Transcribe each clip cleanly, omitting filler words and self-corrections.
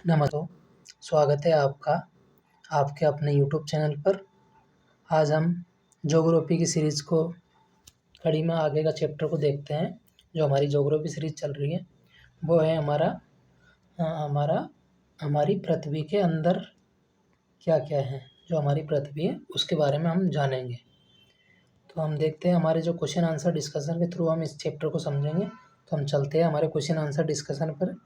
नमस्ते, स्वागत है आपका आपके अपने यूट्यूब चैनल पर। आज हम ज्योग्राफी की सीरीज़ को कड़ी में आगे का चैप्टर को देखते हैं। जो हमारी ज्योग्राफी सीरीज़ चल रही है वो है हमारा हमारी पृथ्वी के अंदर क्या-क्या है। जो हमारी पृथ्वी है उसके बारे में हम जानेंगे। तो हम देखते हैं हमारे जो क्वेश्चन आंसर डिस्कशन के थ्रू हम इस चैप्टर को समझेंगे। तो हम चलते हैं हमारे क्वेश्चन आंसर डिस्कशन पर।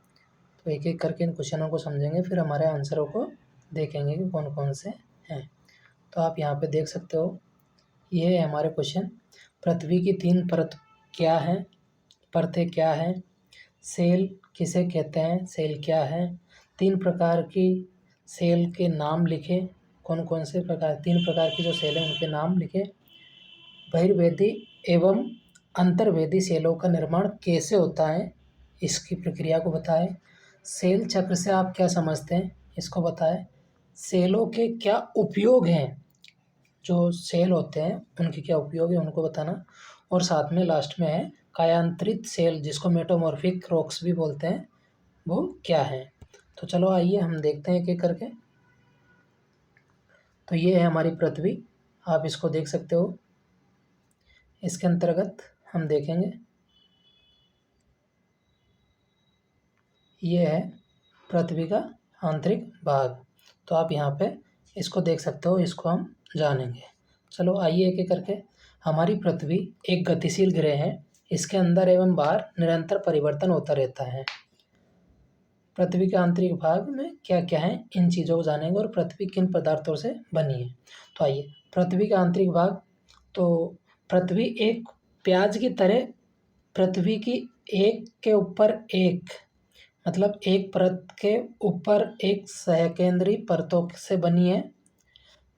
तो एक-एक करके इन क्वेश्चनों को समझेंगे, फिर हमारे आंसरों को देखेंगे कि कौन-कौन से हैं। तो आप यहाँ पे देख सकते हो, ये है हमारे क्वेश्चन। पृथ्वी की 3 परतें क्या हैं? सेल किसे कहते हैं? सेल क्या है? 3 प्रकार की सेल के नाम लिखें। कौन-कौन से 3 प्रकार की जो सेल हैं उनके नाम लिखें। बहिर्वेदी एवं अंतर्वेदी सेलों का निर्माण कैसे होता है? इसकी प्रक्रिया को बताएं। सेल चक्र से आप क्या समझते हैं? इसको बताएं। सेलों के क्या उपयोग हैं? जो सेल होते हैं उनके क्या उपयोग है उनको बताना। और साथ में लास्ट में है कायांतरित सेल, जिसको मेटामॉर्फिक रॉक्स भी बोलते हैं, वो क्या है? तो चलो आइए हम देखते हैं एक-एक करके। तो ये है हमारी पृथ्वी, आप इसको देख सकते हो। इसके अंतर्गत हम देखेंगे, ये है पृथ्वी का आंतरिक भाग। तो आप यहाँ पे इसको देख सकते हो, इसको हम जानेंगे। चलो आइए एक-एक करके। हमारी पृथ्वी एक गतिशील ग्रह है। इसके अंदर एवं बाहर निरंतर परिवर्तन होता रहता है। पृथ्वी के आंतरिक भाग में क्या-क्या है, इन चीज़ों को जानेंगे और पृथ्वी किन पदार्थों से बनी है। तो आइए, पृथ्वी का आंतरिक भाग। तो पृथ्वी एक प्याज की तरह पृथ्वी की एक के ऊपर एक, मतलब एक परत के ऊपर एक सहकेंद्री परतों से बनी है।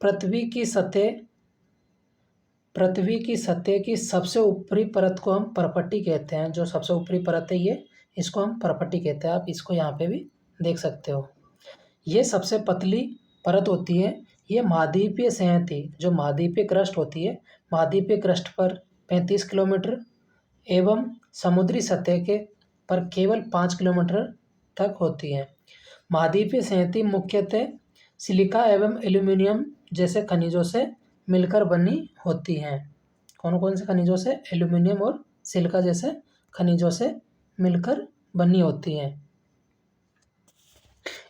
पृथ्वी की सतह की सबसे ऊपरी परत को हम परपट्टी कहते हैं। जो सबसे ऊपरी परत है ये, इसको हम परपट्टी कहते हैं। आप इसको यहाँ पे भी देख सकते हो। ये सबसे पतली परत होती है। ये महाद्वीपीय सतह, जो महाद्वीपीय क्रस्ट होती है, महाद्वीपीय क्रस्ट पर 35 किलोमीटर एवं समुद्री सतह के पर केवल 5 किलोमीटर तक होती है। महाद्वीपीय सतह मुख्यतः सिलिका एवं एल्यूमीनियम जैसे खनिजों से मिलकर बनी होती हैं। कौन-कौन से खनिजों से? एल्यूमीनियम और सिलिका जैसे खनिजों से मिलकर बनी होती हैं।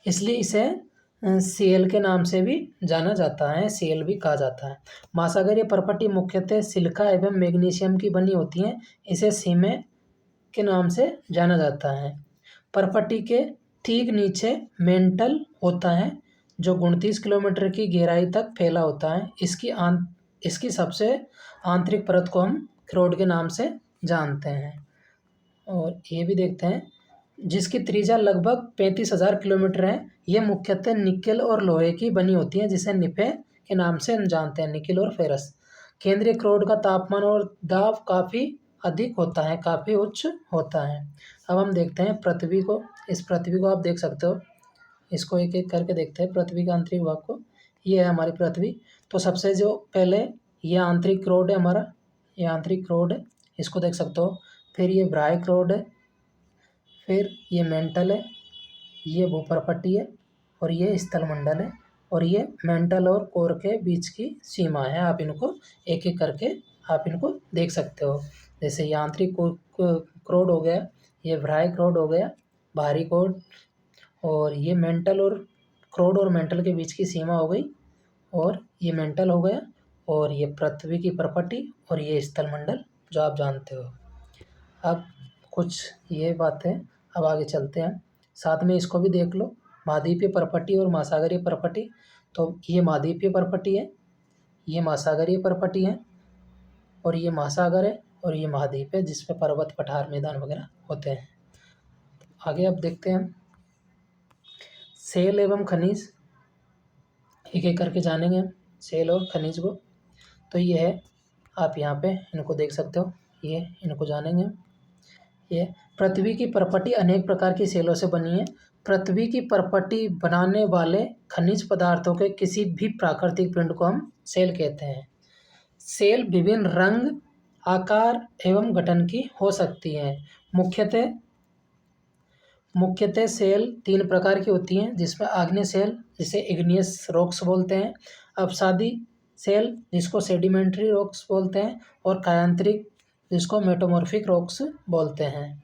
इसलिए इसे सेल के नाम से भी जाना जाता है, सेल भी कहा जाता है। महासागरीय परपट्टी मुख्यतः सिलिका एवं मैग्नीशियम की बनी होती हैं। इसे सीमे के नाम से जाना जाता है। परपट्टी के ठीक नीचे मेंटल होता है, जो 29 किलोमीटर की गहराई तक फैला होता है। इसकी सबसे आंतरिक परत को हम क्रोड के नाम से जानते हैं। और ये भी देखते हैं, जिसकी त्रिज्या लगभग 35,000 किलोमीटर है। ये मुख्यतः निकेल और लोहे की बनी होती है, जिसे निफे के नाम से हम जानते हैं, निकेल और फेरस। केंद्रीय क्रोड का तापमान और दाब काफ़ी अधिक होता है, काफ़ी उच्च होता है। अब हम देखते हैं पृथ्वी को। इस पृथ्वी को आप देख सकते हो। इसको एक-एक करके देखते हैं पृथ्वी के आंतरिक भाग को। ये है हमारी पृथ्वी। तो सबसे जो पहले ये आंतरिक क्रोड है हमारा, ये आंतरिक क्रोड है, इसको देख सकते हो। फिर ये बाह्य क्रोड है, फिर ये मेंटल है, ये भूपर्पट्टी है, और ये स्थलमंडल है, और ये मेंटल और कोर के बीच की सीमा है। आप इनको एक-एक करके आप इनको देख सकते हो। जैसे ये आंतरिक क्रोड हो गया, ये बाह्य क्रोड हो गया, बाहरी क्रोड, और ये मेंटल और क्रोड और मेंटल के बीच की सीमा हो गई, और ये मेंटल हो गया, और ये पृथ्वी की परपट्टी, और ये स्थलमंडल जो आप जानते हो। अब कुछ ये बातें, अब आगे चलते हैं। साथ में इसको भी देख लो, महाद्वीपीय परपट्टी और महासागरीय परपट्टी। तो ये महाद्वीपीय परपट्टी है, ये महासागरीय परपट्टी है, और ये महासागर है, और ये महाद्वीप है, जिस पे पर्वत, पठार, मैदान वगैरह होते हैं। आगे अब देखते हैं सेल एवं खनिज, एक-एक करके जानेंगे हम सेल और खनिज को। तो ये है, आप यहाँ पे इनको देख सकते हो, ये इनको जानेंगे। ये पृथ्वी की परपट्टी अनेक प्रकार की सेलों से बनी है। पृथ्वी की परपट्टी बनाने वाले खनिज पदार्थों के किसी भी प्राकृतिक पिंड को हम सेल कहते हैं। सेल विभिन्न रंग, आकार एवं गठन की हो सकती हैं। मुख्यतः सेल 3 प्रकार की होती हैं, जिसमें आग्नेय सेल जिसे इग्नियस रॉक्स बोलते हैं, अपसादी सेल जिसको सेडिमेंट्री रॉक्स बोलते हैं, और कायांतरिक जिसको मेटामॉर्फिक रॉक्स बोलते हैं।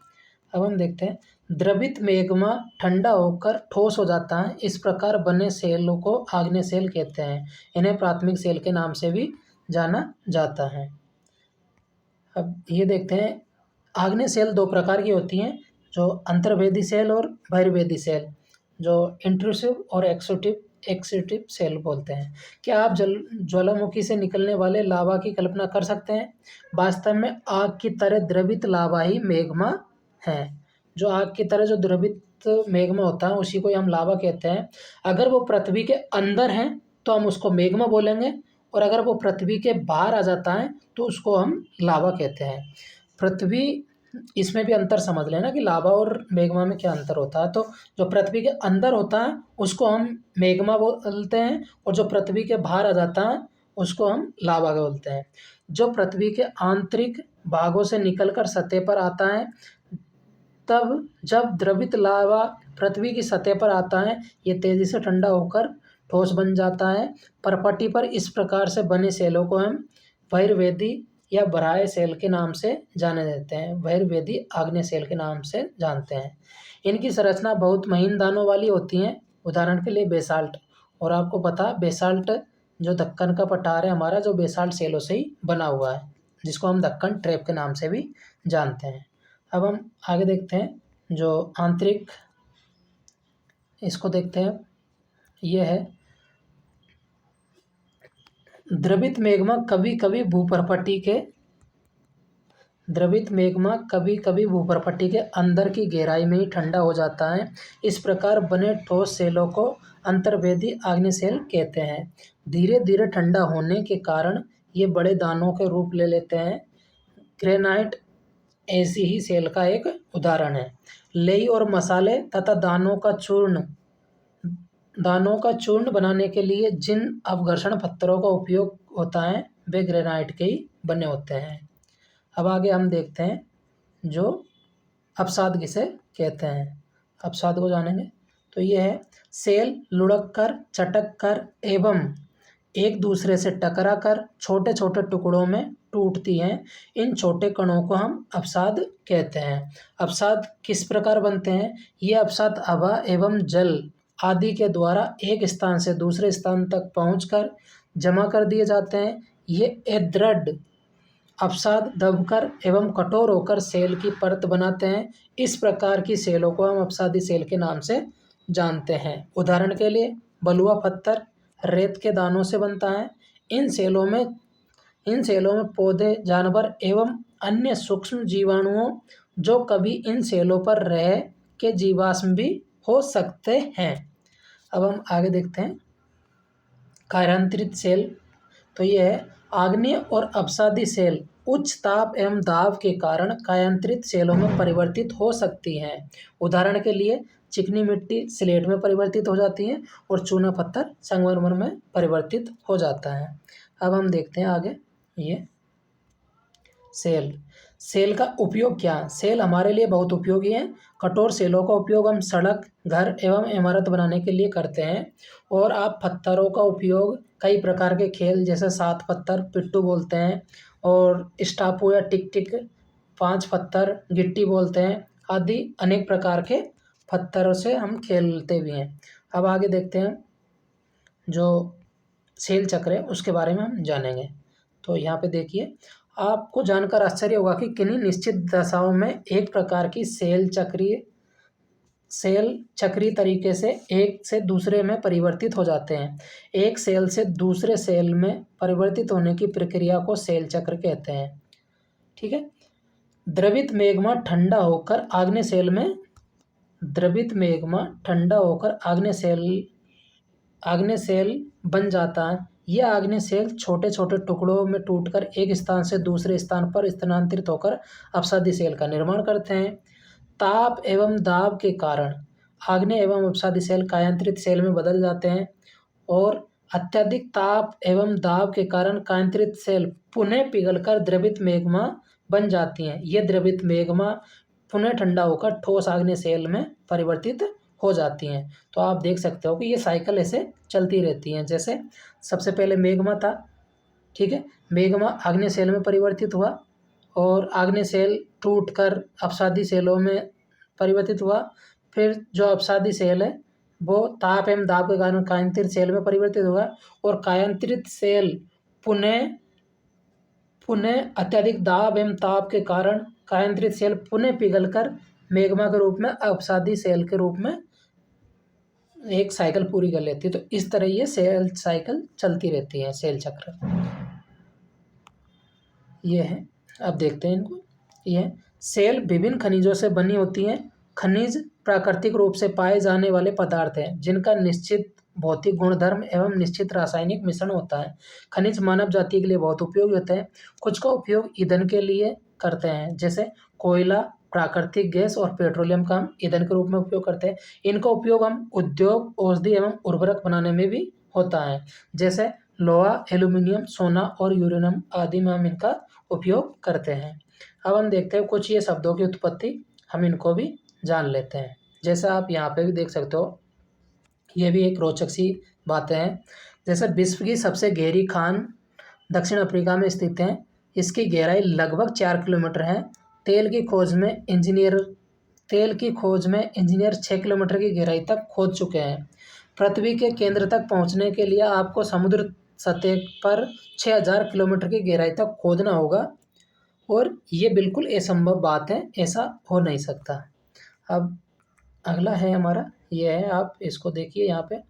अब हम देखते हैं, द्रवित मैग्मा ठंडा होकर ठोस हो जाता है। इस प्रकार बने सेलों को आग्नेय सेल कहते हैं। इन्हें प्राथमिक सेल के नाम से भी जाना जाता है। अब ये देखते हैं, आग्नेय सेल 2 प्रकार की होती हैं, जो अंतर्वेदी सेल और बहिर्वेदी सेल, जो इंट्रूसिव और एक्सट्रूसिव सेल बोलते हैं। क्या आप ज्वालामुखी से निकलने वाले लावा की कल्पना कर सकते हैं? वास्तव में आग की तरह द्रवित लावा ही मैग्मा है। जो आग की तरह जो द्रवित मैग्मा होता है उसी को हम लावा कहते हैं। अगर वो पृथ्वी के अंदर है तो हम उसको मैग्मा बोलेंगे, और अगर वो पृथ्वी के बाहर आ जाता है तो उसको हम लावा कहते हैं। पृथ्वी, इसमें भी अंतर समझ लेना कि लावा और मैग्मा में क्या अंतर होता है। तो जो पृथ्वी के अंदर होता है उसको हम मैग्मा बोलते हैं, और जो पृथ्वी के बाहर आ जाता है उसको हम लावा बोलते हैं। जो पृथ्वी के आंतरिक भागों से निकलकर सतह पर आता है, तब जब द्रवित लावा पृथ्वी की सतह पर आता है, ये तेजी से ठंडा होकर ठोस बन जाता है। परपटी पर इस प्रकार से बने सेलों को हम बहिर्वेदी या बराह सेल के नाम से जाने देते हैं, बहिर्वेदी आग्नेय सेल के नाम से जानते हैं। इनकी संरचना बहुत महीन दानों वाली होती हैं, उदाहरण के लिए बेसाल्ट। और आपको पता, बेसाल्ट जो दक्कन का पठार है हमारा, जो बेसाल्ट सेलों से ही बना हुआ है, जिसको हम दक्कन ट्रैप के नाम से भी जानते हैं। अब हम आगे देखते हैं, जो आंतरिक, इसको देखते हैं, ये है द्रवित मैग्मा कभी कभी भूपरपट्टी के अंदर की गहराई में ही ठंडा हो जाता है। इस प्रकार बने ठोस सेलों को अंतर्वेदी आग्नेय सेल कहते हैं। धीरे धीरे ठंडा होने के कारण ये बड़े दानों के रूप ले लेते हैं। ग्रेनाइट ऐसी ही सेल का एक उदाहरण है। लेई और मसाले तथा दानों का चूर्ण बनाने के लिए जिन अपघर्षण पत्थरों का उपयोग होता है वे ग्रेनाइट के ही बने होते हैं। अब आगे हम देखते हैं, जो अपसाद किसे कहते हैं। अपसाद को जानेंगे तो ये है, सेल लुढ़क कर, चटक कर एवं एक दूसरे से टकरा कर छोटे छोटे टुकड़ों में टूटती हैं। इन छोटे कणों को हम अपसाद कहते हैं। अपसाद किस प्रकार बनते हैं? ये अपसाद हवा एवं जल आदि के द्वारा एक स्थान से दूसरे स्थान तक पहुंचकर जमा कर दिए जाते हैं। ये अदृढ़ अपसाद दबकर एवं कठोर होकर सेल की परत बनाते हैं। इस प्रकार की सेलों को हम अपसादी सेल के नाम से जानते हैं। उदाहरण के लिए बलुआ पत्थर रेत के दानों से बनता है। इन सेलों में पौधे, जानवर एवं अन्य सूक्ष्म जीवाणुओं जो कभी इन सेलों पर रह के जीवाश्म भी हो सकते हैं। अब हम आगे देखते हैं, कार्यांतरित सेल। तो ये है, आग्नेय और अपसादी सेल उच्च ताप एवं दाब के कारण कार्यांतरित सेलों में परिवर्तित हो सकती हैं। उदाहरण के लिए चिकनी मिट्टी स्लेट में परिवर्तित हो जाती है, और चूना पत्थर संगमरमर में परिवर्तित हो जाता है। अब हम देखते हैं आगे, ये सेल का उपयोग क्या है? सेल हमारे लिए बहुत उपयोगी है। कठोर सेलों का उपयोग हम सड़क, घर एवं इमारत बनाने के लिए करते हैं। और आप पत्थरों का उपयोग कई प्रकार के खेल, जैसे 7 पत्थर पिट्टू बोलते हैं, और स्टापू या टिक टिक 5 पत्थर गिट्टी बोलते हैं, आदि अनेक प्रकार के पत्थरों से हम खेलते भी हैं। अब आगे देखते हैं, जो सेल चक्र है उसके बारे में हम जानेंगे। तो यहाँ पे देखिए, आपको जानकर आश्चर्य होगा कि किन्हीं निश्चित दशाओं में एक प्रकार की सेल चक्रीय तरीके से एक से दूसरे में परिवर्तित हो जाते हैं। एक सेल से दूसरे सेल में परिवर्तित होने की प्रक्रिया को सेल चक्र कहते हैं। ठीक है। द्रवित मैग्मा ठंडा होकर आग्नेय सेल बन जाता है। यह आग्नेय सेल छोटे छोटे टुकड़ों में टूटकर एक स्थान से दूसरे स्थान पर स्थानांतरित होकर अपसादी सेल का निर्माण करते हैं। ताप एवं दाब के कारण आग्नेय एवं अपसादी सेल कायांतरित सेल में बदल जाते हैं, और अत्यधिक ताप एवं दाब के कारण कायांतरित सेल पुनः पिघलकर द्रवित मैग्मा बन जाती हैं। ये द्रवित मैग्मा पुनः ठंडा होकर ठोस आग्नेय सेल में परिवर्तित हो जाती हैं। तो आप देख सकते हो कि ये साइकिल ऐसे चलती रहती हैं। जैसे सबसे पहले मैग्मा था, ठीक है, मैग्मा आग्नेय सेल में परिवर्तित हुआ और आग्नेय सेल टूटकर अपसादी सेलों में परिवर्तित हुआ। फिर जो अपसादी सेल है वो ताप एवं दाब के कारण कायांतरित सेल में परिवर्तित हुआ और कायांतरित सेल पुनः पुनः अत्यधिक दाब एवं ताप के कारण कायांतरित सेल पुनः पिघलकर मैग्मा के रूप में अपसादी सेल के रूप में एक साइकिल पूरी कर लेती है। तो इस तरह ये सेल साइकिल चलती रहती है, सेल चक्र। ये है, अब देखते हैं इनको। ये सेल विभिन्न खनिजों से बनी होती हैं। खनिज प्राकृतिक रूप से पाए जाने वाले पदार्थ हैं जिनका निश्चित भौतिक गुणधर्म एवं निश्चित रासायनिक मिश्रण होता है। खनिज मानव जाति के लिए बहुत उपयोगी होते हैं। कुछ का उपयोग ईंधन के लिए करते हैं, जैसे कोयला, प्राकृतिक गैस और पेट्रोलियम का हम ईंधन के रूप में उपयोग करते हैं। इनका उपयोग हम उद्योग, औषधि एवं उर्वरक बनाने में भी होता है, जैसे लोहा, एल्यूमिनियम, सोना और यूरेनियम आदि में हम इनका उपयोग करते हैं। अब हम देखते हैं कुछ ये शब्दों की उत्पत्ति, हम इनको भी जान लेते हैं। जैसे आप यहाँ पे भी देख सकते हो, ये भी एक रोचक सी बातें हैं। जैसे विश्व की सबसे गहरी खान दक्षिण अफ्रीका में स्थित है। इसकी गहराई लगभग 4 किलोमीटर है। तेल की खोज में इंजीनियर 6 किलोमीटर की गहराई तक खोद चुके हैं। पृथ्वी के केंद्र तक पहुंचने के लिए आपको समुद्र सतह पर 6000 किलोमीटर की गहराई तक खोदना होगा और ये बिल्कुल असंभव बात है, ऐसा हो नहीं सकता। अब अगला है हमारा, ये है, आप इसको देखिए यहाँ पे,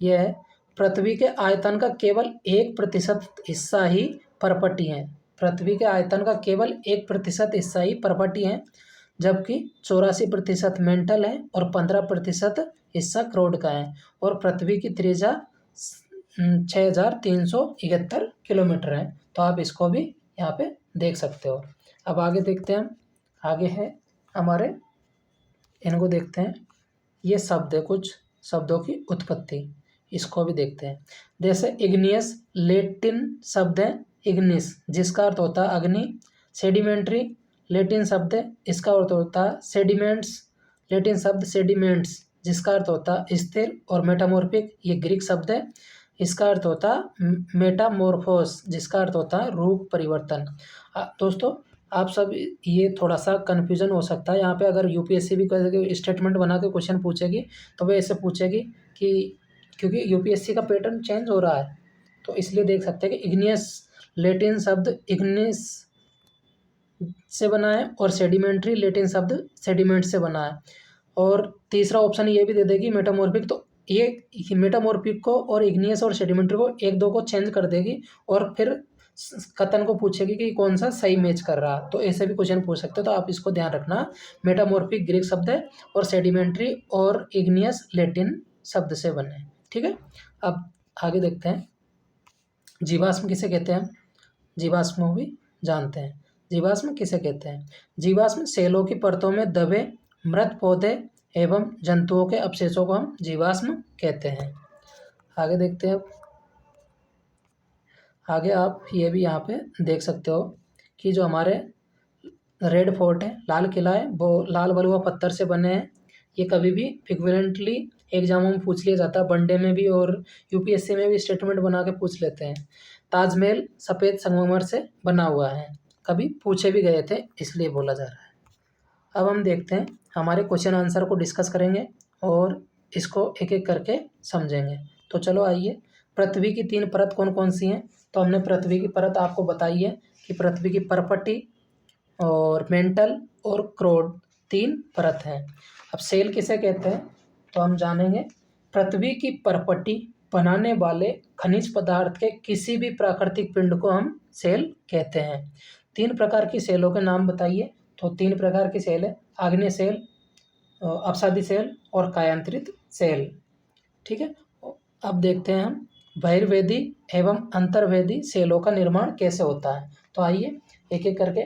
यह है पृथ्वी के आयतन का केवल 1% हिस्सा ही पर्पटी है। पृथ्वी के आयतन का केवल 1% हिस्सा ही पर्पटी है, जबकि 84% मेंटल है और 15% हिस्सा क्रोड का है। और पृथ्वी की त्रिज्या 6371 किलोमीटर है। तो आप इसको भी यहाँ पे देख सकते हो। अब आगे देखते हैं हम, आगे है हमारे, इनको देखते हैं। ये शब्द है, कुछ शब्दों की उत्पत्ति, इसको भी देखते हैं। जैसे इग्नियस लैटिन शब्द है इग्निस, जिसका अर्थ होता है अग्नि। सेडिमेंट्री लैटिन शब्द है, इसका अर्थ होता है सेडिमेंट्स। लैटिन शब्द सेडिमेंट्स, जिसका अर्थ होता है स्थिर। और मेटामॉर्फिक, ये ग्रीक शब्द है, इसका अर्थ होता है मेटामॉर्फोस, जिसका अर्थ होता है रूप परिवर्तन। दोस्तों आप सब ये थोड़ा सा कन्फ्यूजन हो सकता है यहाँ पे। अगर यूपीएससी भी कोई स्टेटमेंट बना के क्वेश्चन पूछेगी तो वो ऐसे पूछेगी कि, क्योंकि यूपीएससी का पैटर्न चेंज हो रहा है, तो इसलिए देख सकते हैं कि इग्नियस लैटिन शब्द इग्निस से बना है और सेडिमेंट्री लैटिन शब्द सेडिमेंट से बना है। और तीसरा ऑप्शन ये भी दे देगी मेटामॉर्फिक, तो ये मेटामॉर्फिक को और इग्नियस और सेडिमेंट्री को एक दो को चेंज कर देगी और फिर कथन को पूछेगी कि कौन सा सही मैच कर रहा। तो ऐसे भी क्वेश्चन पूछ सकते हो, तो आप इसको ध्यान रखना। मेटामॉर्फिक ग्रीक शब्द है और सेडिमेंट्री और इग्नियस लैटिन शब्द से बने, ठीक है। अब आगे देखते हैं, जीवाश्म किसे कहते हैं। जीवाश्म भी जानते हैं। जीवाश्म किसे कहते हैं। जीवाश्म सेलों की परतों में दबे मृत पौधे एवं जंतुओं के अवशेषों को हम जीवाश्म कहते हैं। आगे देखते हैं। आगे आप ये भी यहाँ पे देख सकते हो कि जो हमारे रेड फोर्ट है, लाल किला है, वो लाल बलुआ पत्थर से बने हैं। ये कभी भी फ्रिक्वेंटली एग्जामों में पूछ लिया जाता है, वनडे में भी और यूपीएससी में भी स्टेटमेंट बना के पूछ लेते हैं। ताजमहल सफ़ेद संगमरमर से बना हुआ है, कभी पूछे भी गए थे, इसलिए बोला जा रहा है। अब हम देखते हैं, हमारे क्वेश्चन आंसर को डिस्कस करेंगे और इसको एक एक करके समझेंगे। तो चलो आइए, पृथ्वी की 3 परत कौन कौन सी हैं। तो हमने पृथ्वी की परत आपको बताई है कि पृथ्वी की पर्पटी और मेंटल और क्रोड 3 परत हैं। अब सेल किसे कहते हैं तो हम जानेंगे। पृथ्वी की पर्पटी बनाने वाले खनिज पदार्थ के किसी भी प्राकृतिक पिंड को हम सेल कहते हैं। 3 प्रकार की सेलों के नाम बताइए। तो 3 प्रकार की सेल है, आग्नेय सेल, अपसादी सेल और कायांतरित सेल, ठीक है। अब देखते हैं हम बहिर्वेदी एवं अंतर्वेदी सेलों का निर्माण कैसे होता है। तो आइए एक एक करके।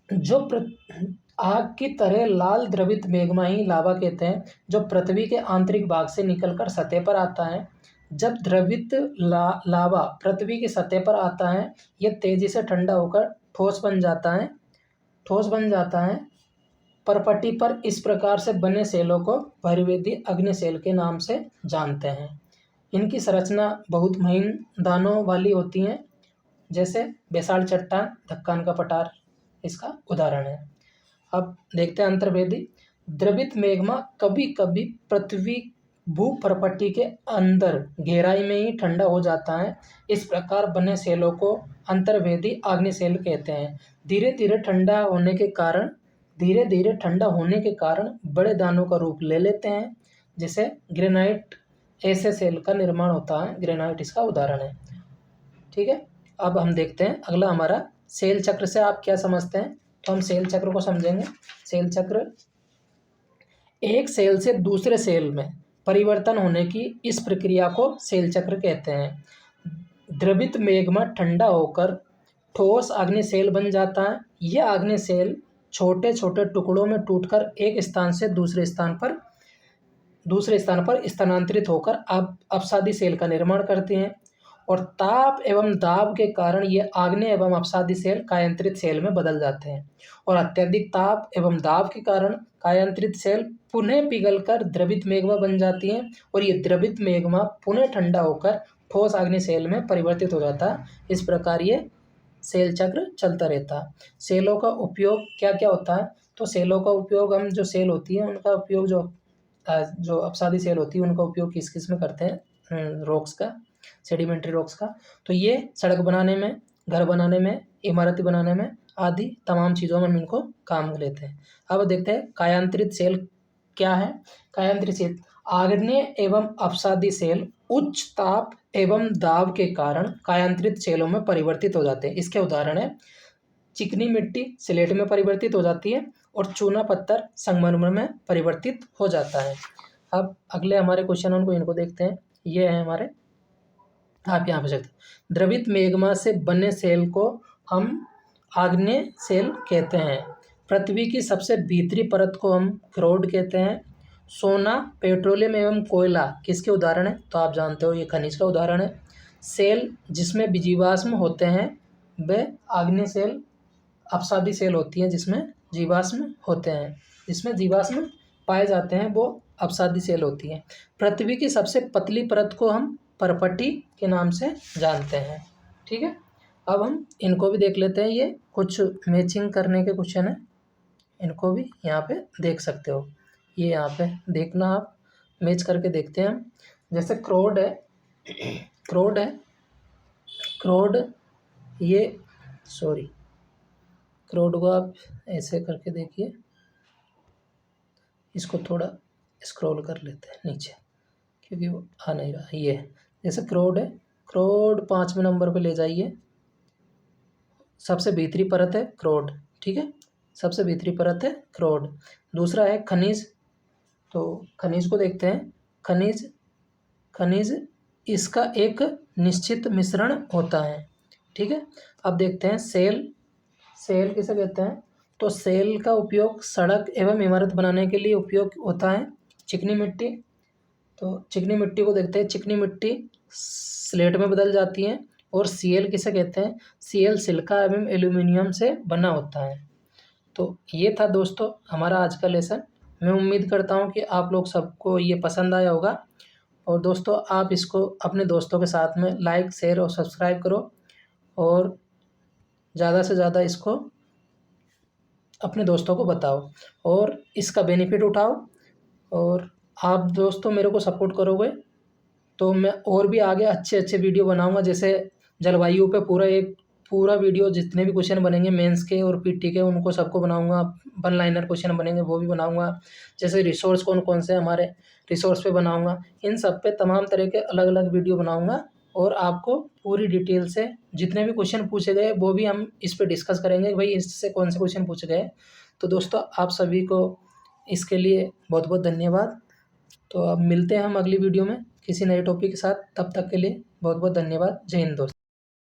जो आग की तरह लाल द्रवित मैग्मा ही लावा कहते हैं, जो पृथ्वी के आंतरिक भाग से निकलकर सतह पर आता है। जब द्रवित लावा पृथ्वी की सतह पर आता है, यह तेजी से ठंडा होकर ठोस बन जाता है। परपटी पर इस प्रकार से बने सेलों को परिवेदी अग्नि सेल के नाम से जानते हैं। इनकी संरचना बहुत महीन दानों वाली होती हैं, जैसे बेसाल्ट चट्टान, धक्कान का पठार इसका उदाहरण है। अब देखते हैं अंतर्वेदी। द्रवित मैग्मा कभी कभी पृथ्वी भूपर्पटी के अंदर गहराई में ही ठंडा हो जाता है। इस प्रकार बने सेलों को अंतर्वेदी अग्नि सेल कहते हैं। धीरे धीरे ठंडा होने के कारण बड़े दानों का रूप ले लेते हैं, जिसे ग्रेनाइट ऐसे सेल का निर्माण होता है। ग्रेनाइट इसका उदाहरण है। ठीक है, अब हम देखते हैं अगला हमारा सेल चक्र से आप क्या समझते हैं। तो हम सेल चक्र को समझेंगे। सेल चक्र एक सेल से दूसरे सेल में परिवर्तन होने की इस प्रक्रिया को सेल चक्र कहते हैं। द्रवित मैग्मा ठंडा होकर ठोस अग्नि सेल बन जाता है। यह अग्नि सेल छोटे छोटे टुकड़ों में टूटकर एक स्थान से दूसरे स्थान पर स्थानांतरित होकर अपसादी सेल का निर्माण करते हैं, और ताप एवं दाब के कारण ये आग्नेय एवं अपसादी सेल कायांतरित सेल में बदल जाते हैं, और अत्यधिक ताप एवं दाब के कारण कायांतरित सेल पुनः पिघलकर द्रवित मैग्मा बन जाती हैं, और ये द्रवित मैग्मा पुनः ठंडा होकर ठोस अग्नि सेल में परिवर्तित हो जाता है। इस प्रकार ये सेल चक्र चलता रहता है। सेलों का उपयोग क्या क्या होता है। तो सेलों का उपयोग हम जो सेल होती है उनका उपयोग जो अपसादी सेल होती है उनका उपयोग किस किस में करते हैं। रॉक्स का, सेडिमेंट्री रॉक्स का। तो ये सड़क बनाने में, घर बनाने में, इमारतें बनाने में आदि तमाम चीज़ों में हम इनको काम लेते हैं। अब देखते हैं कायांतरित सेल क्या है। कायांतरित सेल आग्नेय एवं अपसादी सेल उच्च ताप एवं दाब के कारण कायांतरित सेलों में परिवर्तित हो जाते हैं। इसके उदाहरण है चिकनी मिट्टी स्लेट में परिवर्तित हो जाती है, और चूना पत्थर संगमरमर में परिवर्तित हो जाता है। अब अगले हमारे क्वेश्चन इनको देखते हैं। ये है हमारे, आप यहाँ पे सकते हैं। द्रवित मैग्मा से बने सेल को हम आग्नेय सेल कहते हैं। पृथ्वी की सबसे भीतरी परत को हम क्रोड कहते हैं। सोना, पेट्रोलियम एवं कोयला किसके उदाहरण है। तो आप जानते हो ये खनिज का उदाहरण है। सेल जिसमें जीवाश्म होते हैं वे आग्नेय सेल, अपसादी सेल होती हैं जिसमें जीवाश्म होते हैं, जिसमें जीवाश्म पाए जाते हैं, वो अपसादी सेल होती हैं। पृथ्वी की सबसे पतली परत को हम परपटी के नाम से जानते हैं। ठीक है, अब हम इनको भी देख लेते हैं। ये कुछ मैचिंग करने के क्वेश्चन है, इनको भी यहाँ पे देख सकते हो। ये यहाँ पे देखना, आप मैच करके देखते हैं हम। जैसे क्रोड है, क्रोड को आप ऐसे करके देखिए। इसको थोड़ा स्क्रॉल कर लेते हैं नीचे, क्योंकि वो आ नहीं रहा। ये जैसे क्रोड है, क्रोड 5वें नंबर पे ले जाइए। सबसे भीतरी परत है क्रोड। ठीक है, सबसे भीतरी परत है क्रोड। दूसरा है खनिज। तो खनिज को देखते हैं। खनिज इसका एक निश्चित मिश्रण होता है। ठीक है, अब देखते हैं सेल किसे कहते हैं। तो सेल का उपयोग सड़क एवं इमारत बनाने के लिए उपयोग होता है। चिकनी मिट्टी, तो चिकनी मिट्टी को देखते हैं। चिकनी मिट्टी स्लेट में बदल जाती है। और सीएल किसे कहते हैं। सीएल सिलिका एवं एल्यूमिनियम से बना होता है। तो ये था दोस्तों हमारा आज का लेसन। मैं उम्मीद करता हूँ कि आप लोग सबको ये पसंद आया होगा। और दोस्तों आप इसको अपने दोस्तों के साथ में लाइक, शेयर और सब्सक्राइब करो, और ज़्यादा से ज़्यादा इसको अपने दोस्तों को बताओ और इसका बेनिफिट उठाओ। और आप दोस्तों मेरे को सपोर्ट करोगे तो मैं और भी आगे अच्छे वीडियो बनाऊंगा। जैसे जलवायु पे पूरा वीडियो, जितने भी क्वेश्चन बनेंगे मेंस के और पीटी के, उनको सबको बनाऊंगा। वन लाइनर क्वेश्चन बनेंगे वो भी बनाऊंगा। जैसे रिसोर्स कौन से हमारे रिसोर्स पे बनाऊंगा। इन सब पे तमाम तरह के अलग अलग वीडियो बनाऊंगा, और आपको पूरी डिटेल से जितने भी क्वेश्चन पूछे गए वो भी हम इस पे डिस्कस करेंगे, भाई इससे कौन से क्वेश्चन पूछे गए। तो दोस्तों आप सभी को इसके लिए बहुत बहुत धन्यवाद। तो अब मिलते हैं हम अगली वीडियो में किसी नए टॉपिक के साथ। तब तक के लिए बहुत बहुत धन्यवाद। जय हिंद दोस्तों।